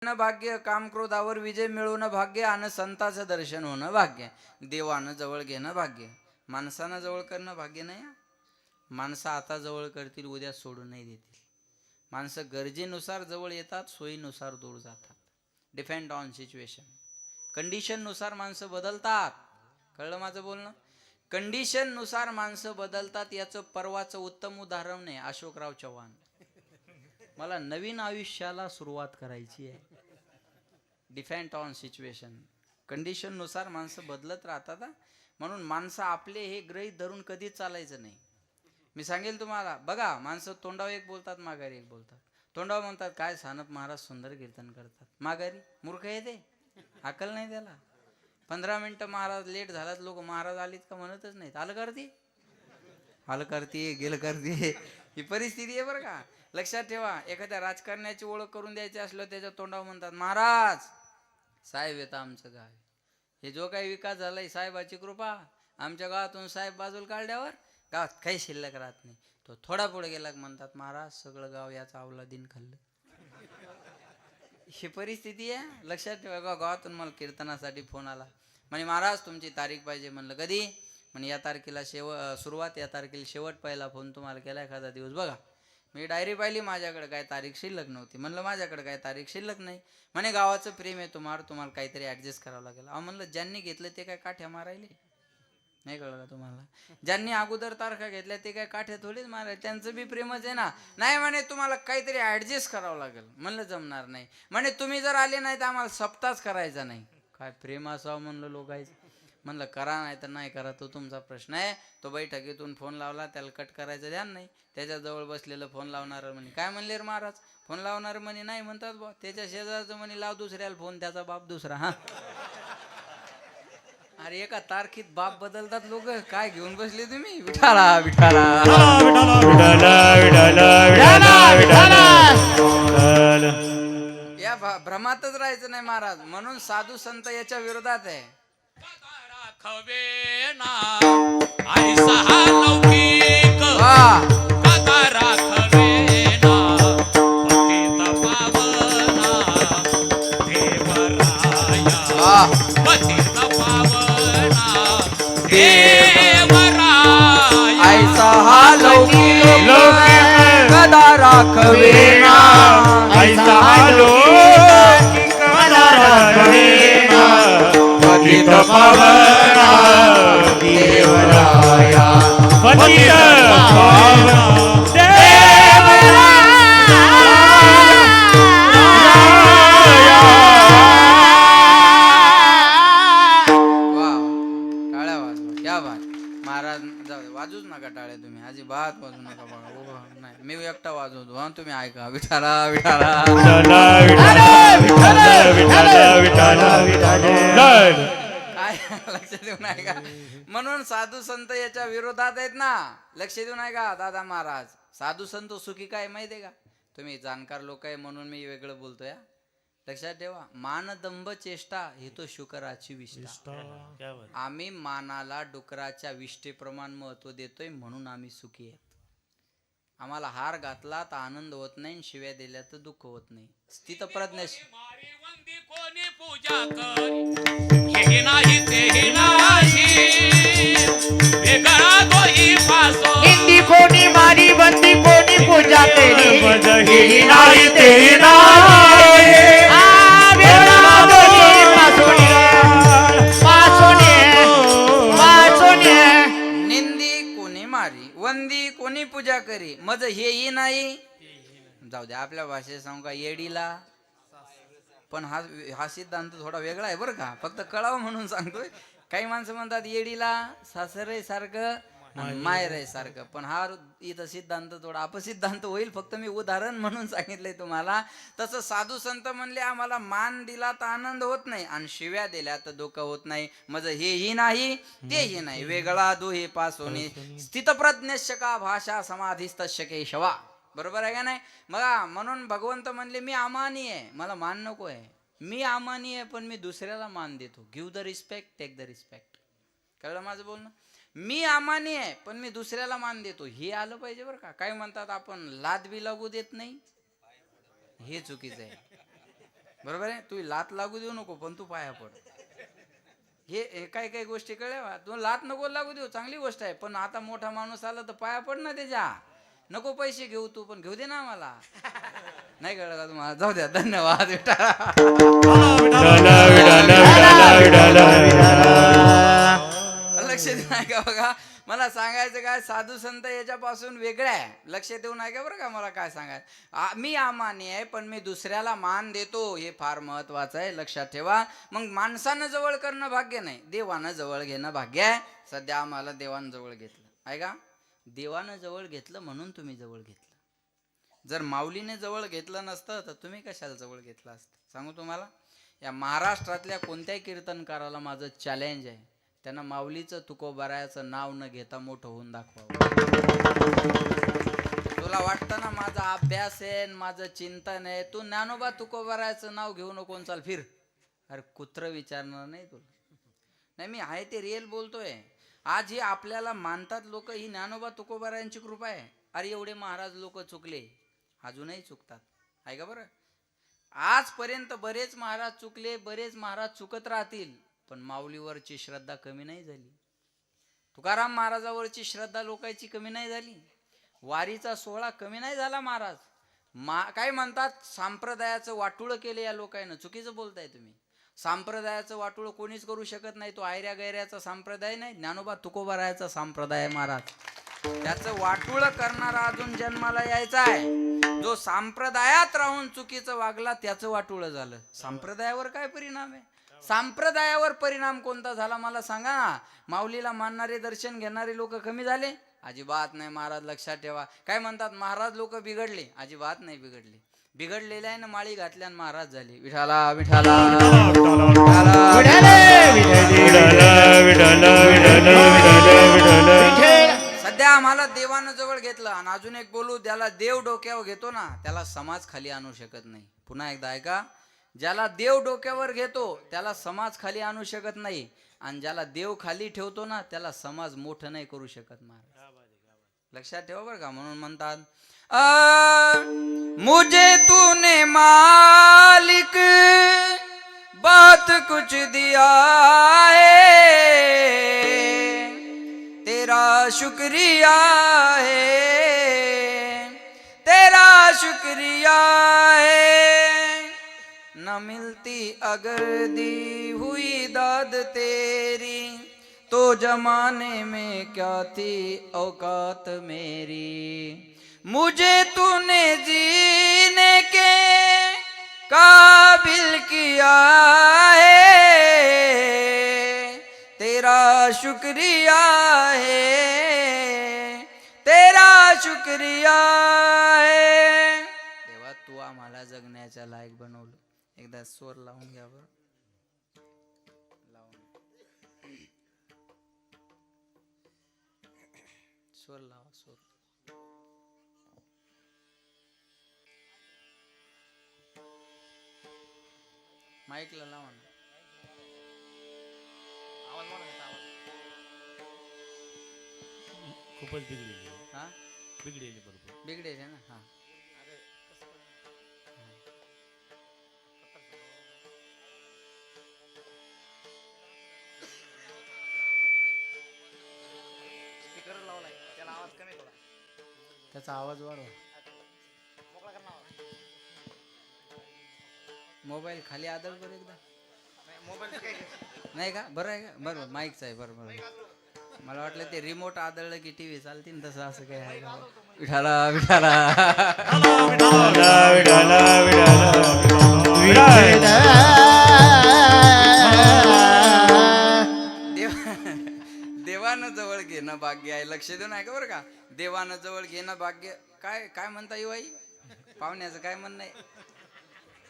भाग्य, काम क्रोधावर विजय मिळवणं भाग्य, आणि संताचं दर्शन होणं भाग्य, देवानं जवळ घेणं भाग्य. माणसानं जवळ करणं भाग्य नाही. माणसं आता जवळ करतील, उद्या सोडून नाही देतील. माणसं गरजेनुसार जवळ येतात, सोयीनुसार दूर जातात. Depend on situation. कंडिशन नुसार माणसं बदलतात. कळलं माझं बोलणं? कंडिशन नुसार माणसं बदलतात. याचं परवाचं उत्तम उदाहरण आहे अशोकराव चव्हाण. मला नवीन आयुष्याला सुरुवात करायची आहे. Depend on situation. कंडिशन नुसार माणसं बदलत राहतात. म्हणून माणसं आपले हे गृहीत धरून कधीच चालायचं नाही. मी सांगेल तुम्हाला, बघा, माणसं तोंडावर एक बोलतात, माघारी एक बोलतात. तोंडावर म्हणतात काय सानप महाराज सुंदर कीर्तन करतात, माघारी मूर्ख आहे ते, अकल नाही त्याला. 15 मिनिटं महाराज लेट झालात, लोक महाराज आलीत का म्हणतच नाहीत. आलं करते, आलं करते, गेलं करते. ही परिस्थिती आहे बरं का. लक्षात ठेवा. एखाद्या राजकारण्याची ओळख करून द्यायची असलं, त्याच्या तोंडावर म्हणतात महाराज साहेब येतं आमचं गाव, हे जो काही विकास झालाय साहेबाची कृपा. आमच्या गावातून साहेब बाजूला काढल्यावर गावात काही शिल्लक राहत नाही. तो थोडा पुढे गेला म्हणतात महाराज सगळं गाव याचा अवलादीन खाल्लं. ही परिस्थिती आहे. लक्षात ठेवा. गावातून मला कीर्तनासाठी फोन आला, म्हणे महाराज तुमची तारीख पाहिजे. म्हणलं कधी? म्हणे या तारखेला सुरुवात, या तारखेला शेवट. पहिला फोन तुम्हाला केला, एखादा दिवस बघा. मी डायरी पाहिली, माझ्याकडे काय तारीख शिल्लक नव्हती. म्हणलं माझ्याकडे काय तारीख शिल्लक नाही. म्हणे गावाचं प्रेम आहे तुम्हाला काहीतरी ऍडजस्ट करावं लागेल. म्हणलं ज्यांनी घेतलं ते काय काठ्या मारायले? नाही कळलं का तुम्हाला? ज्यांनी अगोदर तारखा घेतल्या ते काय काठ्या थोडीच मारायला, त्यांचं बी प्रेमच आहे ना. नाही म्हणे तुम्हाला काहीतरी ऍडजस्ट करावं लागेल. म्हणलं जमणार नाही. म्हणे तुम्ही जर आले नाही तर आम्हाला सप्ताहच करायचा नाही. काय प्रेम असावं म्हणलं लोकांचं. म्हणलं करा नाही तर नाही करा, तो तुमचा प्रश्न आहे. तो बैठकीतून फोन लावला, त्याला कट करायचं ध्यान नाही. त्याच्याजवळ बसलेलं फोन लावणार म्हणे काय म्हणले रे महाराज? फोन लावणार म्हणे नाही म्हणतात बा. त्याच्या शेजारचं म्हणे लाव दुसऱ्याला फोन, त्याचा बाप दुसरा. हा अरे एका तारखेत बाप बदलतात लोक. काय घेऊन बसले तुम्ही? विठाला विठाला या भ्रमातच राहायचं नाही महाराज. म्हणून साधू संत याच्या विरोधात आहे. ऐसा हा लौकिक कदा राखवेना, ऐसा हा लौकिक कदा राखवेना, पतित पावना देवराया, पतित पावना वाजूच नका टाळ्या तुम्ही, अजिबात वाजू नका बघा. नाही मी एकटा वाजवतो हा, तुम्ही ऐका. विठाला विठाला काय लक्ष देऊन ऐका. म्हणून साधू संत याच्या विरोधात आहेत ना. लक्ष देऊन ऐका दादा महाराज. साधू संत सुखी काय माहितीये का? तुम्ही जाणकार लोक आहे म्हणून मी वेगळं बोलतोय. लक्षात ठेवा. मानदंभ चेष्टा ही तो शुकराची विष्ठा. आम्ही मानाला डुकराच्या विष्ठेप्रमाण महत्व देतोय, म्हणून आम्ही सुखी आहेत. आम्हाला हार घातला तर आनंद होत नाही, शिव्या दिल्या तर दुःख होत नाही. स्थितप्रज्ञ कोणी पूजा करी नाही ते नाही वेगळा तोही पासो. हिंदी कोणी मारी बंदी कोणी पूजा केली नाही ते नाही वेगळा तोही पासोनी. निंदी कोणी मारी वंदी कोणी पूजा करी मज हेही नाही. जाऊ दे, आपल्या भाषेत सांगू का, येडीला. पण हा सिद्धांत थोडा वेगळा आहे बरं का, फक्त कळावं म्हणून सांगतोय. काही माणसं म्हणतात येडीला सासरे सारखं मायर आहे सारखं, पण हा इथं सिद्धांत थोडा अपसिद्धांत होईल. फक्त मी उदाहरण म्हणून सांगितलंय तुम्हाला. तसं साधू संत म्हणले आम्हाला मान दिला तर आनंद होत नाही, आणि शिव्या दिल्या तर दुःख होत नाही. मज हेही नाही तेही नाही, वेगळा दोहे पासोनी. स्थितप्रज्ञस्य का भाषा समाधिस्तस्य केशवा. बरोबर आहे का नाही? बघा, म्हणून भगवंत म्हणले मी अमानी आहे, मला मान नको आहे. मी अमानी आहे पण मी दुसऱ्याला मान देतो. Give the respect, take the respect. कळलं माझं बोलणं? मी अमानी आहे पण मी दुसऱ्याला मान देतो, हे आलं पाहिजे बरं का. काय म्हणतात आपण लाद बी लागू देत नाही, हे चुकीचं आहे. बरोबर आहे. तू लात लागू देऊ नको, पण तू पाया पड. हे काही काही गोष्टी कळल्या. तू लात नको लागू देऊ, चांगली गोष्ट आहे, पण आता मोठा माणूस आला तर पाया पड ना त्याच्या. नको पैसे घेऊ तू, पण घेऊ दे ना मला. नाही कळलं का तुम्हाला? जाऊ द्या, धन्यवाद. लक्ष देऊ नाही का बघा. मला सांगायचं काय, साधू संत याच्यापासून वेगळे आहे. लक्ष देऊ नाही का बरं का. मला काय सांगायचं, मी अमानी आहे, पण मी दुसऱ्याला मान देतो, हे फार महत्वाचं आहे. लक्षात ठेवा. मग माणसानं जवळ करणं भाग्य नाही, देवानं जवळ घेणं भाग्य आहे. सध्या आम्हाला देवानं जवळ घेतलं आहे का. देवानं जवळ घेतलं म्हणून तुम्ही जवळ घेतलं. जर माऊलीने जवळ घेतलं नसतं तर तुम्ही कशाला जवळ घेतलं असतं सांगू तुम्हाला. या महाराष्ट्रातल्या कोणत्याही कीर्तनकाराला माझं चॅलेंज आहे, त्यांना माऊलीचं तुकोबारायाचं नाव न घेता मोठं होऊन दाखवावं. तुला वाटतं ना माझा अभ्यास आहे, माझं चिंतन आहे, तू ज्ञानोबा तुकोबारायाचं नाव घेऊ नको, चाल फिर. अरे कुत्र विचारणार नाही तुला. नाही, मी आहे ते रिअल बोलतोय. आज ही आपल्याला मानतात लोक, ही ज्ञानोबा तुकोबारायांची कृपा आहे. अरे एवढे महाराज लोक चुकले, अजूनही चुकतात आहे का बरं. आजपर्यंत बरेच महाराज चुकले, बरेच महाराज चुकत राहतील, पण माऊलीवरची श्रद्धा कमी नाही झाली. तुकाराम महाराजावरची श्रद्धा लोकांची कमी नाही झाली. वारीचा सोहळा कमी नाही झाला. महाराज काय म्हणतात, संप्रदायाचं वाटुळं केलं या लोकांना. चुकीचं बोलताय तुम्ही. संप्रदायाचं वाटुळं कोणीच करू शकत नाही. तो आयऱ्या गैऱ्याचा संप्रदाय नाही, ज्ञानोबा तुकोबारायाचा संप्रदाय आहे महाराज. त्याचं वाटुळं करणारा अजून जन्माला यायचा आहे. जो संप्रदायात राहून चुकीचं वागला त्याचं वाटुळं झालं. संप्रदायावर काय परिणाम आहे. संप्रदायावर परिणाम कोणता झाला मला सांगा ना. माऊलीला मानणारे, दर्शन घेणारे लोक कमी झाले? अजिबात नाही महाराज. लक्षात ठेवा. काय म्हणतात महाराज लोक बिघडले? अजिबात नाही बिघडले. बिघडलेल्या आहे ना माळी घातल्या महाराज झाले. विठाला विठाला सध्या आम्हाला देवानं जवळ घेतलं. आणि अजून एक बोलू, ज्याला देव डोक्यावर घेतो ना त्याला समाज खाली आणू शकत नाही. पुन्हा एकदा ऐका, ज्याला देव डोक्यावर घेतो त्याला समाज खाली आणू शकत नाही, आणि ज्याला देव खाली ठेवतो ना त्याला समाज मोठं नाही करू शकत महाराज. लक्षात ठेवा बरं का. म्हणून म्हणतात, मुझे तूने मालिक बात कुछ दिया है, तेरा शुक्रिया है, तेरा शुक्रिया है, न मिलती अगर दी हुई दाद तेरी, तो जमाने में क्या थी औकात मेरी. मुझे तूने जीने के काबिल किया है, तेरा शुक्रिया है, तेरा शुक्रिया है. देवा तू आम्हाला जगण्याच्या लायक बनवलं. एकदा स्वर लावून घ्या बरं. स्वर लावा, स्वर. माईकला लावा ना. खूपच बिघडलेली. हा बिघडलेली बरोबर. बिघडेल ना. हा त्याचा आवाज वाढवा. मोबाईल खाली आदळ बरं एकदा. नाही का? बरं आहे का? बरोबर माईकचं आहे. बरोबर. मला वाटलं ते रिमोट आदळलं की टीव्ही चालते ना, तसं असं काय आहे का? विठाला विठाला देवानं जवळ घेणं भाग्य आहे. लक्ष देऊ नाही का बरं का. देवानं जवळ घेणं भाग्य. काय काय म्हणता युवाई? पाहुण्याचं काय म्हणणं आहे?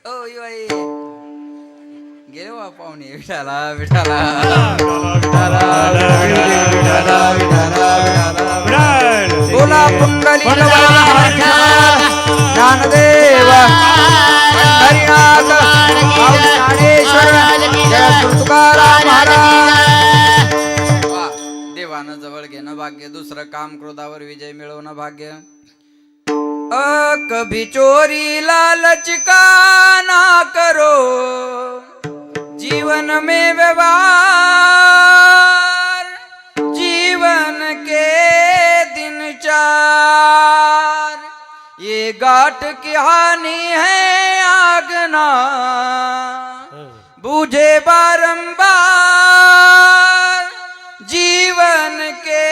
ओ युवाई गेले बा पाहुणे. विठाला विठाला बोला पुंडलिक ज्ञानदेव पंढरीनाथ ज्ञानेश्वर जय तुकाराम महाराज. देवानं जवळ घेणं भाग्य. दुसरं काम क्रोधावर विजय मिळवणं भाग्य. कभी चोरी लालच का ना करो, जीवन में व्यवहार, जीवन के दिन चार, ये गाठ की हानि है आगना, बूझे बारंबार, जीवन के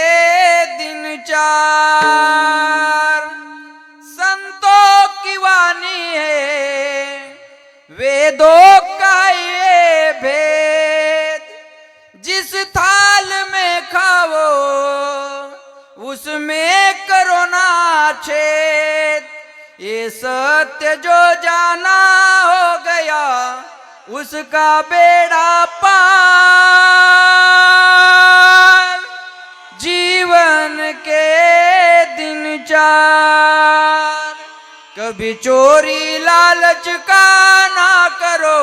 दिन चार। संतों की वाणी है वेदों का ये भेद, जिस थाल में खाओ उसमें करो ना छेद, ये सत्य जो जाना हो गया उसका बेड़ा पार, जीवन के दिन चार। कभी चोरी लालच का ना करो,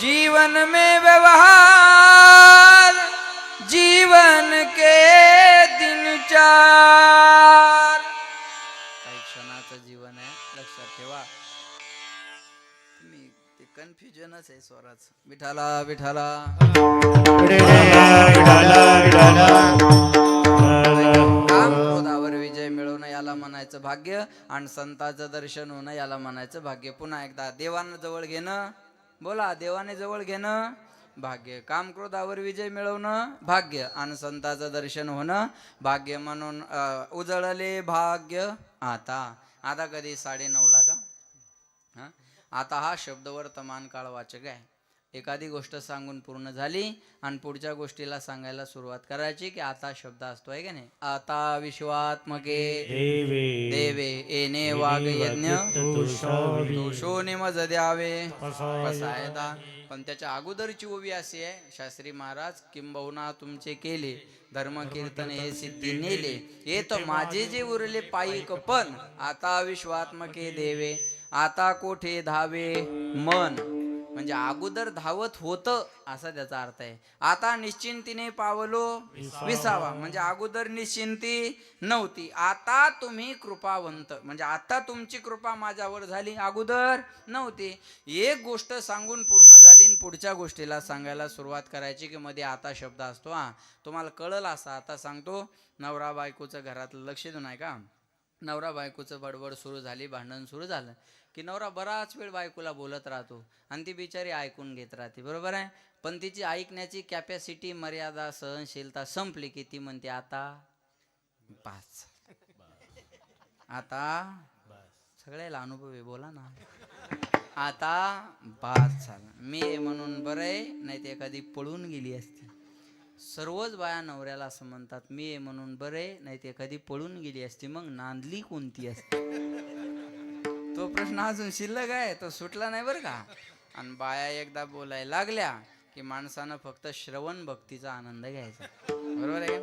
जीवन में व्यवहार, जीवन के दिन चार। काही क्षणाचं जीवन आहे, लक्षात ठेवा. तुम्ही ते कन्फ्युजनच आहे स्वराचं. विठाला विठाला काम क्रोधावर विजय मिळवणं याला म्हणायचं भाग्य, आणि संतांचं दर्शन होणं याला म्हणायचं भाग्य. पुन्हा एकदा, देवानं जवळ घेणं, बोला, देवाने जवळ घेणं भाग्य, काम क्रोधावर विजय मिळवणं भाग्य, आणि संतांचं दर्शन होणं भाग्य. म्हणून उजळले भाग्य आता. आता कधी 9:30 का? हा, आता हा शब्द वर्तमान काळ वाचक आहे. एखादी गोष्ट सांगून पूर्ण झाली आणि पुढच्या गोष्टीला सांगायला सुरुवात करायची की आता शब्द असतो, आहे का नाही? आता विश्वात्मके देवे येणे वाघ यज्ञ तुषो निमज द्यावे पसायदा. पण त्याच्या अगोदरची ओवी अशी आहे, शास्त्री महाराज, किंबहुना तुमचे केले धर्म कीर्तन हे सिद्धी नेले, हे तर माझे जे उरले पायिक पण, आता विश्वात्मके देवे, आता कोठे धावे मन. म्हणजे अगोदर धावत होतं असा त्याचा अर्थ आहे. आता निश्चिंतीने पावलो विसावा, म्हणजे अगोदर निश्चिंती नव्हती, आता तुम्ही कृपावंत, म्हणजे आता तुमची कृपा माझ्यावर झाली, अगोदर नव्हती. एक गोष्ट सांगून पूर्ण झाली आणि पुढच्या गोष्टीला सांगायला सुरुवात करायची की मध्ये आता शब्द असतो. हा, तुम्हाला कळलं असं आता सांगतो. नवरा बायकोचं घरातलं लक्ष देऊ नाही का? नवरा बायकोचं बडबड सुरू झाली, भांडण सुरू झालं की नवरा बराच वेळ बायकोला बोलत राहतो आणि ती बिचारी ऐकून घेत राहते, बरोबर आहे. पण तिची ऐकण्याची कॅपॅसिटी, मर्यादा, सहनशीलता संपली की ती म्हणते आता बस, आता सगळ्याला अनुभव आहे, बोला ना, आता बस झालं. मी म्हणून बरं आहे, नाही ते एखादी पळून गेली असती. सर्वच बाया नवऱ्याला असं म्हणतात, मी म्हणून बरं आहे, नाही ते एखादी पळून गेली असती. मग नांदली कोणती असती? तो प्रश्न अजून शिल्लक आहे, तो सुटला नाही बरं का. आणि बाया एकदा बोलायला लागल्या की माणसानं फक्त श्रवण भक्तीचा आनंद घ्यायचा, बरोबर आहे.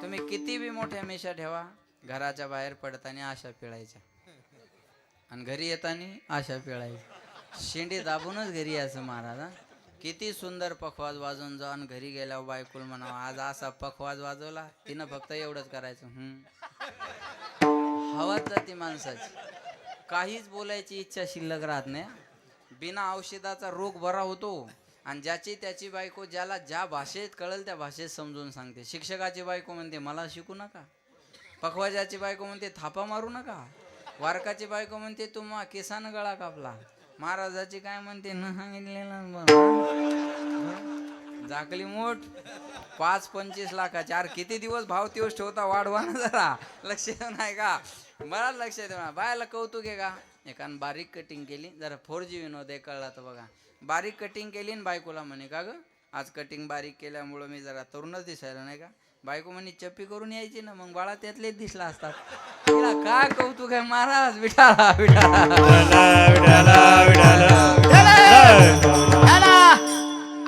तुम्ही किती बी मोठ्या मेषा ठेवा, घराच्या बाहेर पडताना आशा पिळायच्या आणि घरी येताना आशा पिळायच्या. शेंडी दाबूनच घरी यायचं महाराज. किती सुंदर पखवाज वाजवून जाऊन घरी गेल्यावर बायकोल म्हणावं आज असा पखवाज वाजवला, तिनं फक्त एवढंच करायचं. हवाच जाते माणसाची, काहीच बोलायची इच्छा शिल्लक राहत नाही. बिना औषधाचा रोग बरा होतो. आणि ज्याची त्याची बायको ज्याला ज्या भाषेत कळेल त्या भाषेत समजून सांगते. शिक्षकाची बायको म्हणते मला शिकू नका, पखवाजाची बायको म्हणते थापा मारू नका, वारकाची बायको म्हणते तुम्हा केसानं गळा कापला, महाराजाची काय म्हणते न सांगितलेलं झाकली मोठ 5-25 लाखाची. अरे किती दिवस भाव तेवढ ठेवता, वाढवा ना जरा, लक्ष नाही का? मला लक्ष देऊ. बायाला कौतुक आहे का? एकानं बारीक कटिंग केली, जरा 4G विनोद आहे, कळला तर बघा. बारीक कटिंग केली आणि बायकोला म्हणे का ग आज कटिंग बारीक केल्यामुळं मी जरा तरुणच दिसायला नाही का? बायको म्हणे चप्पी करून यायची ना, मग बाळा त्यातलेच दिसला असतात. तिला काय कौतुक आहे महाराज. विठाला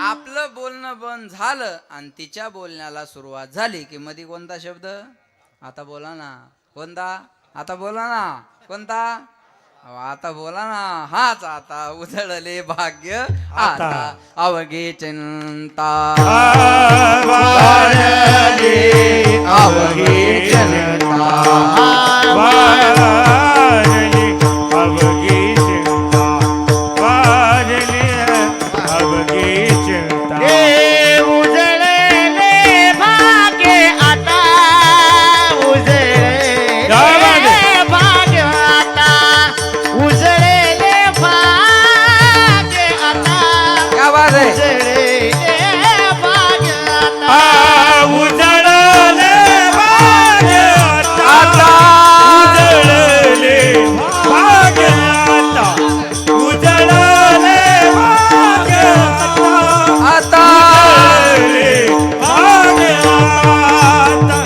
आपलं बोलणं बंद झालं आणि तिच्या बोलण्याला सुरुवात झाली की मध्ये कोणता शब्द? आता बोला ना. कोणता? आता बोला ना. कोणता? आता बोला ना. हाच आता उधळले भाग्य आता अवघे चिंता अवघे चिंता वारली अवघी चिंता वारली अवघी चिंता उजळले भाग्य आता उजळले भाग्य आता उजळले भाग्य आता क्या बात है उजळले भाग्य आता उजळले भाग्य आता उजळले भाग्य आता उजळले भाग्य आता आता उजळले भाग्य आता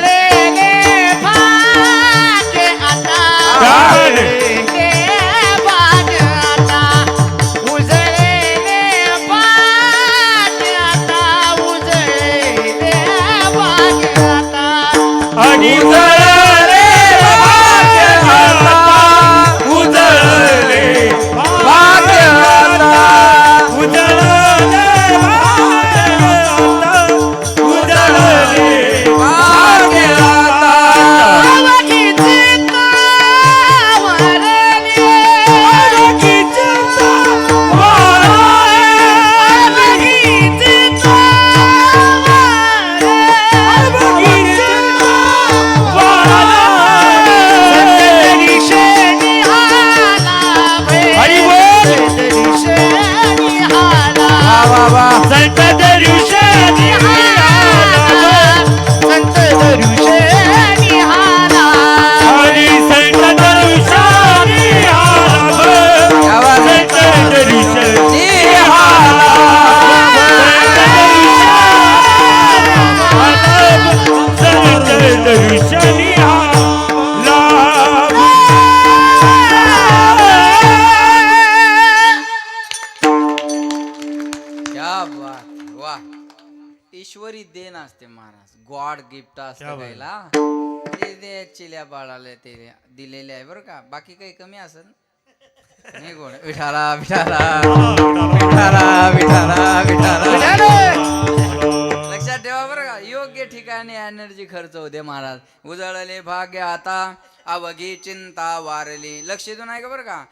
उजळले भाग्य आता उजळले भाग्य आता उजळले भाग्य आता उजळले भाग्य आता आणि उजळले भाग्य आता उजळले भाग्य आता उजळले भाग्य आता उजळले भाग्य आता अवघी चिंता वारली अवघी चिंता वारली अवघी चिंता अवघी चिंता वारली हरी बोल वा वा संत दर्शनी हरी संत दर्शनी क्या बात है संत दर्शनी संत दर्शनी क्या बात वा ईश्वरी देण असते महाराज गॉड गिफ्ट असतं क्या बात. गायला ते दे चिल्या बाळाला ते दिलेले आहे बरं का बाकी काही कमी असेल नाही कोण विठाला विठाला विठाला विठाला विठाला लक्षात ठेवा बरं का योग्य ठिकाणी एनर्जी खर्च होते महाराज उजळले भाग्य आता अवघी चिंता वारली लक्ष देऊन आहे का बरं का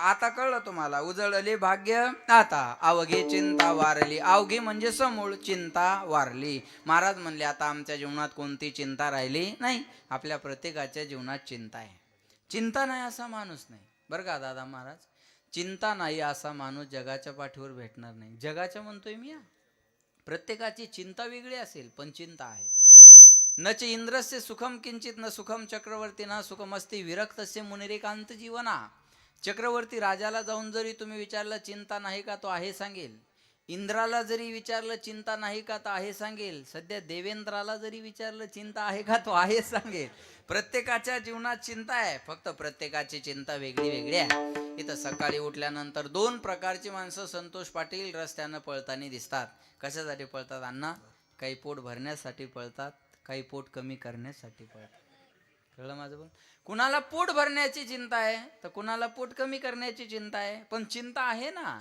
आता कळलं तुम्हाला उजळले भाग्य आता अवघी चिंता वारली अवघी म्हणजे समूळ चिंता वारली महाराज म्हणले आता आमच्या जीवनात कोणती चिंता राहिली नाही आपल्या प्रत्येकाच्या जीवनात चिंता आहे चिंता नाही असा माणूस नाही बरं का दादा महाराज चिंता नाही असा माणूस जगाच्या पाठीवर भेटणार नाही जगाच्या म्हणतोय मी प्रत्येकाची चिंता वेगळी असेल पण चिंता आहे न च इंद्रस्य सुखम किंचित न सुखम चक्रवर्ती ना सुखमस्ती विरक्तस्य मुनिरेकांत जीवना चक्रवर्ती राजाला जाऊन जरी तुम्ही विचारलं चिंता नाही का तो आहे सांगेल इंद्राला जरी विचारलं चिंता नाही का तो आहे सांगेल सध्या देवेंद्राला जरी विचारलं चिंता आहे का तो आहे सांगेल प्रत्येकाच्या जीवनात चिंता आहे फक्त प्रत्येकाची चिंता वेगळी वेगळी आहे इथं सकाळी उठल्यानंतर 2 प्रकारची माणसं संतोष पाटील रस्त्यानं पळताना दिसतात कशासाठी पळतात अण्णा काही पोट भरण्यासाठी पळतात काही पोट कमी करण्यासाठी पळतात कळलं माझं बोल कुणाला पोट भरण्याची चिंता आहे तर कुणाला पोट कमी करण्याची चिंता आहे पण चिंता आहे ना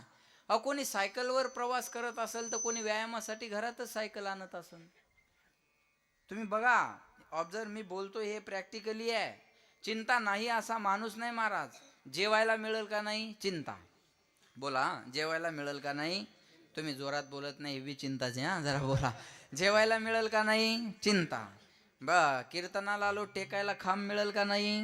कोणी सायकलवर प्रवास करत असेल तर कोणी व्यायामासाठी घरातच सायकल आणत असेल तुम्ही बघा ऑब्झर्व मी बोलतो हे प्रॅक्टिकली आहे चिंता नाही असा माणूस नाही महाराज जेवायला मिळेल का नाही चिंता बोला जेवायला मिळेल का नाही तुम्ही जोरात बोलत नाही ही चिंताची हा जरा बोला जेवायला मिळेल का नाही चिंता कीर्तनाला आलो टेकायला खांब मिळेल का नाही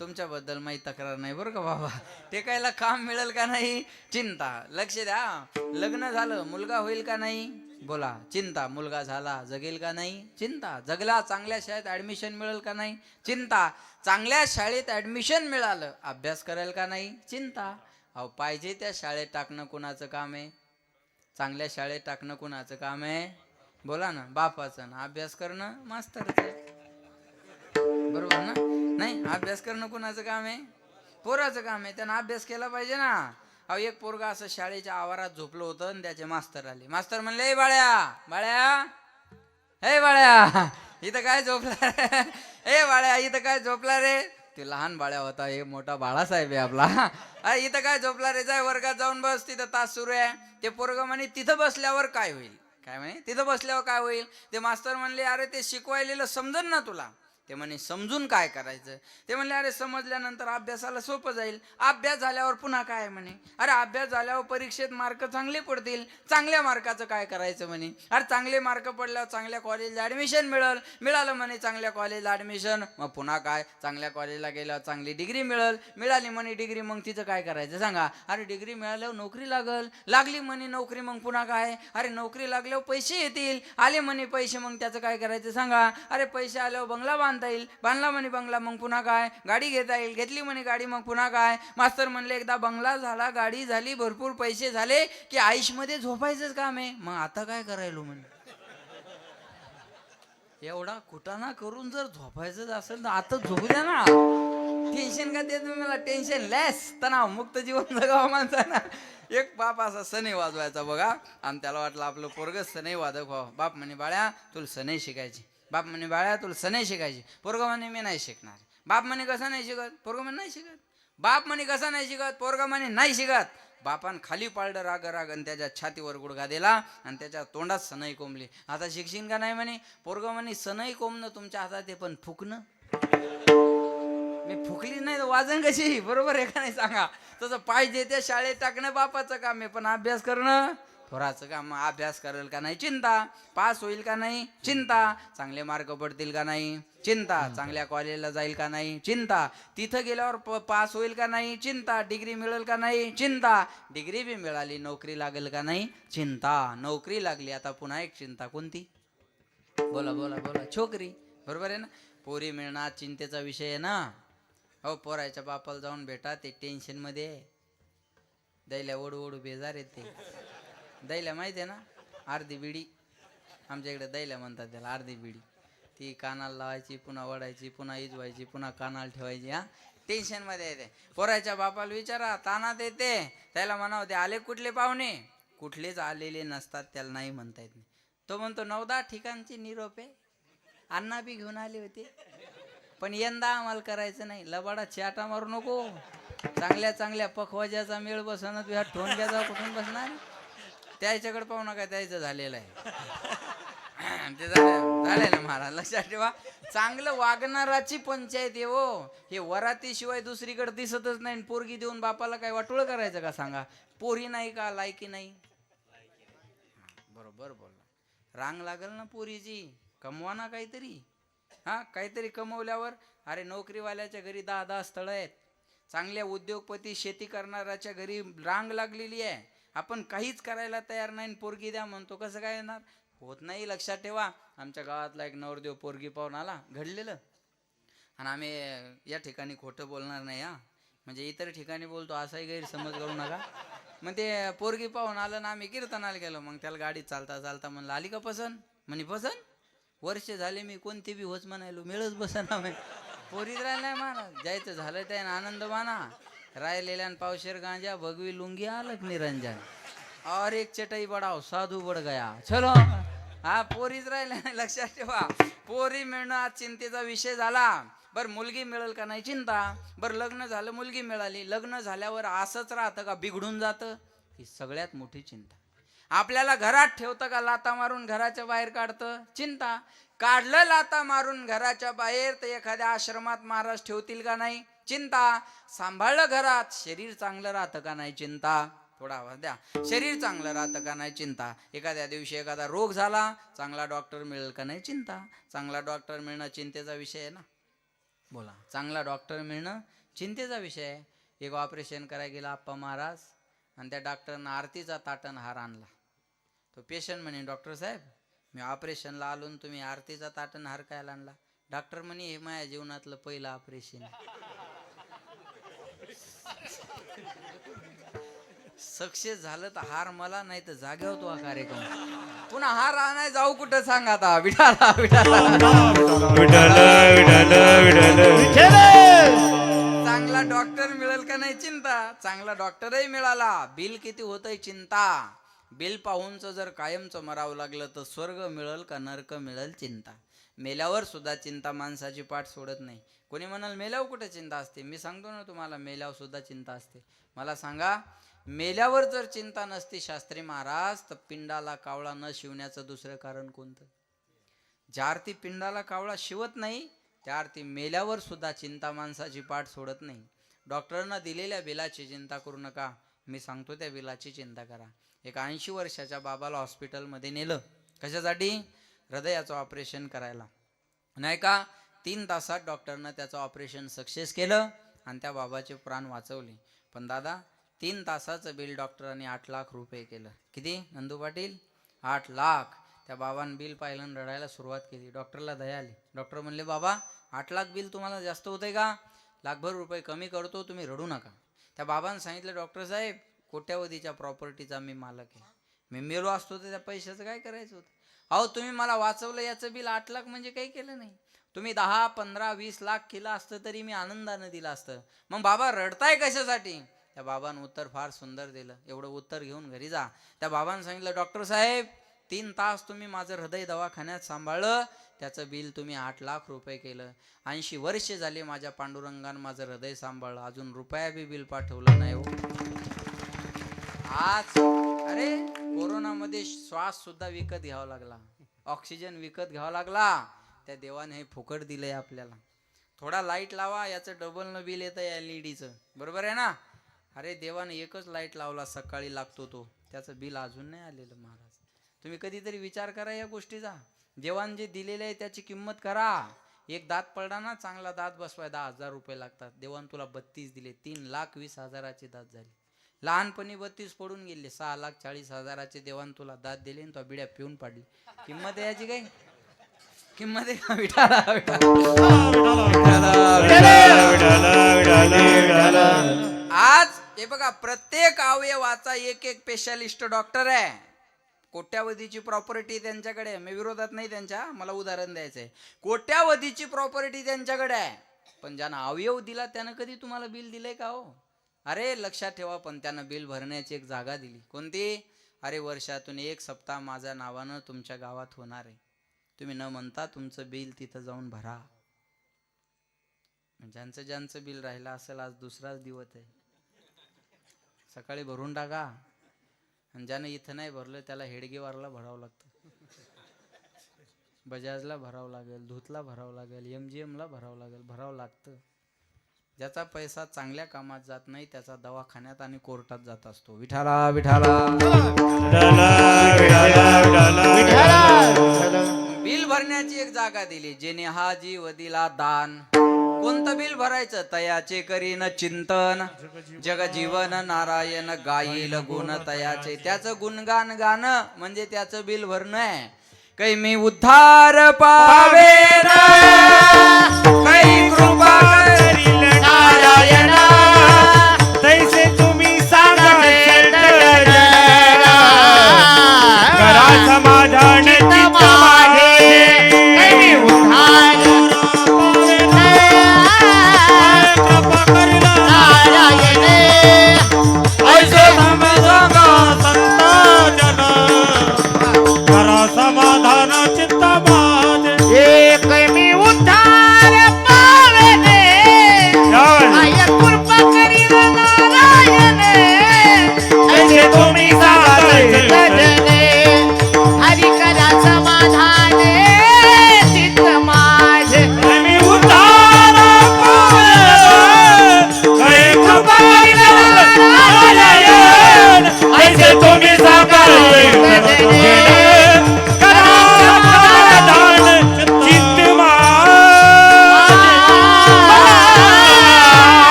तुमच्याबद्दल माही तक्रार नाही बरं का बाबा टेकायला खांब मिळेल का नाही चिंता लक्ष द्या लग्न झालं मुलगा होईल का नाही बोला चिंता मुलगा झाला जगेल का नाही चिंता जगला चांगल्या शाळेत ऍडमिशन मिळेल का नाही चिंता चांगल्या शाळेत ऍडमिशन मिळालं अभ्यास करेल का नाही चिंता अहो पाहिजे त्या शाळेत टाकणं कुणाचं काम आहे चांगल्या शाळेत टाकणं कुणाचं काम आहे बोला ना बापाचं ना अभ्यास करणं मास्तरचं बरोबर ना नाही अभ्यास करणं कुणाचं काम आहे पोराचं काम आहे त्यानं अभ्यास केला पाहिजे ना अहो एक पोरगा असं शाळेच्या आवारात झोपलं होतं आणि त्याचे मास्तर आले मास्तर म्हणले ए बाळ्या बाळ्या हे बाळ्या इथं काय झोपला रे ए बाळ्या इथं काय झोपला रे ते लहान बाळ्या होता हे मोठा बाळासाहेब आहे आपला इथं काय झोपला रे जाय वर्गात जाऊन बस तिथं तास सुरू आहे ते पोरगा म्हणे तिथं बसल्यावर काय होईल काय म्हणे तिथं बसल्यावर काय होईल ते मास्तर म्हणले अरे ते शिकवायलेलं समजन ना तुला ते म्हणे समजून काय करायचं? ते म्हणले अरे समजल्यानंतर अभ्यासाला सोपं जाईल. अभ्यास झाल्यावर पुन्हा काय म्हणे? अरे अभ्यास झाल्यावर परीक्षेत मार्क चांगले पडतील. चांगल्या मार्काचं काय करायचं म्हणे? अरे चांगले मार्क पडल्यावर चांगल्या कॉलेजला ॲडमिशन मिळालं म्हणे चांगल्या कॉलेजला ॲडमिशन. मग पुन्हा काय? चांगल्या कॉलेजला गेल्यावर चांगली डिग्री मिळाली म्हणे डिग्री. मग तिचं काय करायचं सांगा? अरे डिग्री मिळाल्यावर नोकरी लागली म्हणे नोकरी. मग पुन्हा काय? अरे नोकरी लागल्यावर पैसे येतील. आले म्हणे पैसे. मग त्याचं काय करायचं सांगा? अरे पैसे आल्यावर बंगला बांधता येईल. बांधला म्हणे बंगला. मग पुन्हा काय? गाडी घेता येईल. घेतली म्हणे गाडी. मग पुन्हा काय? मास्तर म्हणले एकदा बंगला झाला, गाडी झाली, भरपूर पैसे झाले की आयुष्यमध्ये झोपायचंच काम आहे. मग आता काय करायलो म्हणे? एवढा कुटाणा करून जर झोपायचं असेल तर आता झोपू द्या ना. टेन्शन का देत मला? टेन्शन लेस, तणाव मुक्त जीवन जगावं माणसानं. एक बाप असा सनई वाजवायचा बघा, आणि त्याला वाटलं आपलं पोरग सनई वादक व्हावं. बाप म्हणे बाळ्या तुला सनई शिकायची. बाप म्हणे बाळ्या तुला सनई शिकायची. पोरग म्हणे मी नाही शिकणार. बाप म्हणे कसं नाही शिकत? पोरग म्हणे नाही शिकत. बाप म्हणे कसं नाही शिकत? पोरग म्हणे नाही शिकत. बापान खाली पाळलं राग आणि त्याच्या छातीवर गुडघा दिला आणि त्याच्या तोंडात सनई कोंबली. आता शिकशील का नाही म्हणे? पोरग म्हणे सनई कोंबणं तुमच्या हातात आहे, पण फुकणं मी फुकली नाही तर वाजन कशी? बरोबर आहे का नाही सांगा? तसं पाहिजे त्या शाळेत टाकणं बापाचं काम आहे, पण अभ्यास करणं थोराचं काम. अभ्यास करेल का नाही चिंता. पास होईल का नाही चिंता. चांगले मार्क पडतील का नाही चिंता. चांगल्या कॉलेजला जाईल का नाही चिंता. तिथं गेल्यावर पास होईल का नाही चिंता. डिग्री मिळेल का नाही चिंता. डिग्री बी मिळाली, नोकरी लागेल का नाही चिंता. नोकरी लागली, आता पुन्हा एक चिंता. कोणती? बोला बोला बोला. छोकरी. बरोबर आहे ना? पोरी मिळणार चिंतेचा विषय आहे ना. हो पोराच्या बापाला जाऊन भेटा, ते टेन्शन मध्ये दैल्या ओढू बेजार येते. दैल्या माहिती आहे ना? अर्धी बिडी. आमच्या इकडे दैल्या म्हणतात त्याला, अर्धी बिडी. ती कानाला लावायची, पुन्हा वडायची, पुन्हा इजवायची, पुन्हा कानाला ठेवायची. हा टेन्शन मध्ये येते. पोराच्या बापाला विचारा, तानात येते. त्याला म्हणावं ते आले कुठले पाहुणे? कुठलेच आलेले नसतात, त्याला नाही म्हणता येत नाही. तो म्हणतो 9-10 ठिकाणची निरोप आहे. अण्णा बी घेऊन आले होते, पण यंदा आम्हाला करायचं नाही. लबाडा चाटा मारू नको. चांगल्या चांगल्या पखवाजाचा मेळ बसवणार तुझ्या ठोणग्याचा कुठून बसणार? त्याच्याकडे पाहू नका, त्याचं झालेलं आहे. ते झालंय ना महाराज. लक्षात ठेवा, चांगलं वागणाराची पंचायत आहे हो. हे वरातीशिवाय दुसरीकडे दिसतच नाही. पोरगी देऊन बापाला काय वाटोळ करायचं का सांगा? पोरी नाही का? लायकी नाही. बरोबर बोलला. रांग लागल ना पोरीची. कमवा ना काहीतरी. हा काहीतरी कमवल्यावर. अरे नोकरीवाल्याच्या घरी 10-10 स्थळ आहेत. चांगल्या उद्योगपती शेती करणाऱ्याच्या घरी रांग लागलेली आहे. आपण काहीच करायला तयार नाही, पोरगी द्या म्हणतो. कसं काय येणार? होत नाही. लक्षात ठेवा. आमच्या गावातला एक नवरदेव पोरगी पाहून आला, घडलेलं. आणि आम्ही या ठिकाणी खोटं बोलणार नाही हा, म्हणजे इतर ठिकाणी बोलतो असाही गैरसमज करू नका. मग ते पोरगी पाहून आलं ना, आम्ही कीर्तनाला गेलो. मग त्याला गाडी चालता चालता म्हणलं आली का पसंत? म्हणे पसंत? वर्ष झाले मी कोणते बी होच म्हणायलो, मिळच बसना. पोरीच राहिला नाही माना. जायचं झालं त्याने आनंद माना. राहिलेल्या पावशेर गांजा, भगवी लुंगी, आलक निरंजन, और एक चटई बडाव, साधू बड गया, चलो. हा पोरीच राहिला नाही. लक्षात ठेवा, पोरी मिळणं आज चिंतेचा विषय झाला. बर मुलगी मिळेल का नाही चिंता. बर लग्न झालं, मुलगी मिळाली. लग्न झाल्यावर असंच राहतं का? बिघडून जातं? ही सगळ्यात मोठी चिंता. आपल्याला घरात ठेवतं का? लाता मारून घराच्या बाहेर काढतं? चिंता. काढलं लाता मारून घराच्या बाहेर तर एखाद्या आश्रमात महाराज ठेवतील का नाही चिंता. सांभाळलं घरात, शरीर चांगलं राहतं का नाही चिंता. थोडा आवाज द्या. शरीर चांगलं राहतं का नाही चिंता. एखाद्या दिवशी एखादा रोग झाला, चांगला डॉक्टर मिळेल का नाही चिंता. चांगला डॉक्टर मिळणं चिंतेचा विषय आहे ना. बोला. चांगला डॉक्टर मिळणं चिंतेचा विषय आहे. एक ऑपरेशन करायला गेला आप्पा महाराज, आणि त्या डॉक्टरनं आरतीचा ताटण हार आणला. तो पेशंट म्हणे डॉक्टर साहेब मी ऑपरेशनला आलो, तुम्ही आरतीचा ताटण हार काय आणला? डॉक्टर म्हणे हे माझ्या जीवनातलं पहिलं ऑपरेशन. सक्सेस झालं तर हार मला, नाही तर जागेवर तो हा कार्यक्रम. पुन्हा हार आणाय जाऊ कुठं सांगा आता. विठाला विठाला चांगला डॉक्टर मिळेल का नाही चिंता. चांगला डॉक्टरही मिळाला, बिल किती होतंय चिंता. बिल पाहूनच जर कायमचं मरावं लागलं तर स्वर्ग मिळेल का नरक मिळेल चिंता. मेल्यावर सुद्धा चिंता माणसाची पाठ सोडत नाही. कोणी म्हणाल मेल्यावर कुठे चिंता असते? मी सांगतो ना तुम्हाला, मेल्यावर सुद्धा चिंता असते. मला सांगा, मेल्यावर जर चिंता नसती शास्त्री महाराज, तर पिंडाला कावळा न शिवण्याचं दुसरं कारण कोणतं? ज्या अर्थी पिंडाला कावळा शिवत नाही त्या अर्थी मेल्यावर सुद्धा चिंता माणसाची पाठ सोडत नाही. डॉक्टरनं दिलेल्या बिलाची चिंता करू नका, मी सांगतो त्या बिलाची चिंता करा. एक 80 वर्षाच्या बाबाला हॉस्पिटलमध्ये नेलं. कशासाठी? हृदयाचं ऑपरेशन करायला. नाही का 3 तासात डॉक्टरनं त्याचं ऑपरेशन सक्सेस केलं आणि त्या बाबाचे प्राण वाचवले. पण दादा 3 तासाचं बिल डॉक्टरांनी 8 लाख रुपये केलं. किती नंदू पाटील? 8 लाख. त्या बाबांनी बिल पाहिलं आणि रडायला सुरुवात केली. डॉक्टरला दया आली. डॉक्टर म्हणले, बाबा 8 लाख बिल तुम्हाला जास्त होतंय का? लाखभर रुपये कमी करतो, तुम्ही रडू नका. त्या बाबांनी सांगितलं, डॉक्टर साहेब कोट्यावधीच्या प्रॉपर्टीचा मी मालक आहे, मी मेलो असतो तर त्या पैशाचं काय करायचं होतं? अहो तुम्ही मला वाचवलं, याचं बिल 8 लाख म्हणजे काही केलं नाही. तुम्ही 10, 15, 20 लाख केलं असतं तरी मी आनंदानं दिलं असतं. मग बाबा रडताय कशासाठी? त्या बाबांनी उत्तर फार सुंदर दिलं. एवढं उत्तर घेऊन घरी जा. त्या बाबांनी सांगितलं, डॉक्टर साहेब 3 तास तुम्ही माझं हृदय दवाखान्यात सांभाळलं, त्याचं बिल तुम्ही 8 लाख रुपये केलं. 80 वर्ष झाले माझ्या पांडुरंगानं माझं हृदय सांभाळलं, अजून रुपया बी बिल पाठवलं नाही हो. आज अरे कोरोनामध्ये श्वास सुद्धा विकत घ्यावा लागला, ऑक्सिजन विकत घ्यावा लागला. त्या देवाने हे फुकट दिलंय आपल्याला. थोडा लाईट लावा, याचं डबल न बिल येतं LED चं, बरोबर आहे ना? अरे देवाने एकच लाईट लावला, सकाळी लागतो तो, त्याचं बिल अजून नाही आलेलं महाराज. तुम्ही कधीतरी विचार करा या गोष्टीचा. देवाने जे दिलेले आहे त्याची किंमत करा. एक दात पडला ना, चांगला दात बसवाय 10,000 रुपये लागतात. देवाने तुला 32 दिले, 3,20,000चे दात झाले. लहानपणी 32 पडून गेले, 6,40,000चे देवाने तुला दात दिले आणि तो बिड्या पिऊन पाडली. किंमत आहे याची काही? किंमत आहे का? विठाला आज हे बघा, प्रत्येक अवयवाचा एक स्पेशालिस्ट डॉक्टर आहे. कोट्यावधीची प्रॉपर्टी त्यांच्याकडे, मी विरोधात नाही त्यांच्या, मला उदाहरण द्यायचंय. कोट्यावधीची प्रॉपर्टी त्यांच्याकडे आहे, पण ज्यानं अवयव दिला त्यानं कधी तुम्हाला बिल दिलंय का हो? अरे लक्षात ठेवा, पण त्यानं बिल भरण्याची एक जागा दिली. कोणती? अरे वर्षातून 1 सप्ताह माझ्या नावानं तुमच्या गावात होणार आहे, तुम्ही न म्हणता तुमचं बिल तिथं जाऊन भरा. ज्यांचं ज्यांचं बिल राहिलं असेल, आज दुसराच दिवस आहे, सकाळी भरून टाका. आणि ज्यानं इथं नाही भरलं त्याला हेडगेवारला भरावं लागतं, बजाजला भरावं लागेल, धूतला भरावं लागेल, MGMला भरावं लागेल, भरावं लागतं. ज्याचा पैसा चांगल्या कामात जात नाही त्याचा दवाखान्यात आणि कोर्टात जात असतो. विठाला विठाला. बिल भरण्याची एक जागा दिली. जेने हा जीव दिला दान. कोणतं बिल भरायचं? तयाचे करीन चिंतन, जग जीवन नारायण गाईल गुण तयाचे. त्याचं गुणगान गाणं म्हणजे त्याचं बिल भरणं आहे. काही मी उद्धार पावे, काही कृपा